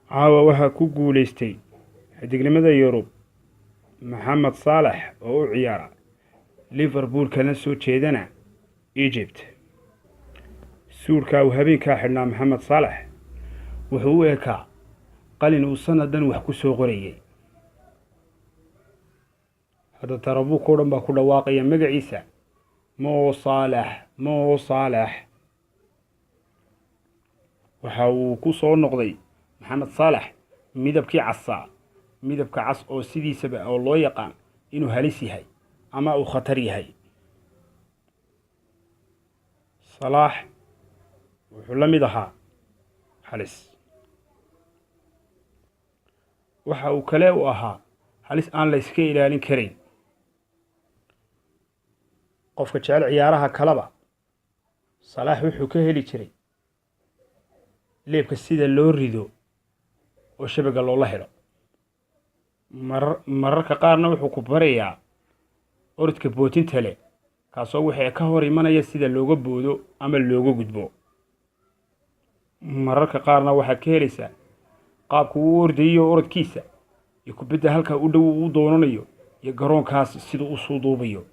caawa waxaa ku guulaystay xidignimada Yurub Mohamed Salah oo u ciyaara Liverpool kana soo jeedana Egypt. Suurka uu habeenka xidhnaa Mohamed Salah wuxuu u ekaa qalin uu sanadan wax ku soo qorayay. Hadda Tarabuuk oo dhan baa ku dhawaaqaya magaciisa Mo Salah. waxa uu ku soo noqday Mohamed Salah midabkii midabka cas oo sidiisaba oo loo yaqaan inuu halis yahay ama uu khatar yahay. Salah wuxuu la mid ahaa halis. waxa uu kale u ahaa halis aan la iska ilaalin karin. qofka jecel ciyaaraha kalaba Salah wuxuu ka heli jiray leebka sida loo rido oo shabaga loola helo. mararka qaarna wuxuu ku barayaa orodka bootinta leh kaasoo wixii ka hor imanaya sida looga boodo ama looga gudbo. mararka qaarna waxaad ka helaysaa qaabku uu ordayo orodkiisa iyo kubadda halka u dhow uu doonanayo iyo garoonkaas sida uu soo duubayo.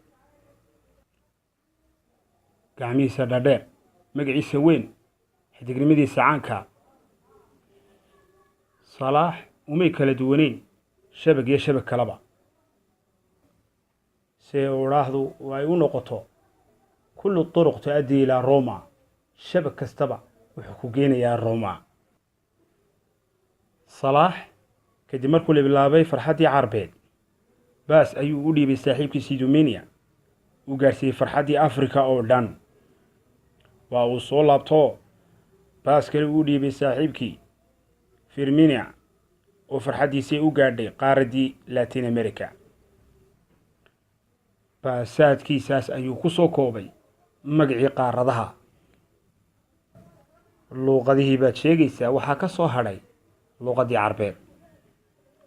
gacmihiisa dhaadheer, magaciisa weyn, xidignimadiisa caanka. Salah umay kala duwaneyn shabag iyo shabag kalaba. si uraahdu ay u noqoto kullu turuq taadi ila Roma, shabag kastaba wuxuu ku geenayaa Roma. Salah kadib markuu bilaabay farxadii Carbeed baas ayuu u dhiibay saaxiibkiisa Dumania u gaarsiiyay farxadii Afrika oo dhan. waa uu soo laabto baas kale u dhiibay saaxiibkii Firmino oo farxadiisa u gaadhay qaaradii Latin America. baasaadkiisaas ayuu ku soo koobay magacii qaaradaha. luqadihii baad sheegaysaa waxaa ka soo hadhay luqadii Carbeed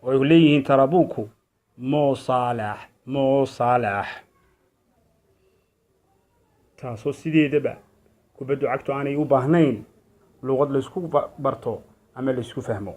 oo ay leeyihiin Tarabuuku Mo Salah. taasoo sideedaba kubaddu cagtu aanay u baahnayn luqad la isku barto ama la isku fahmo.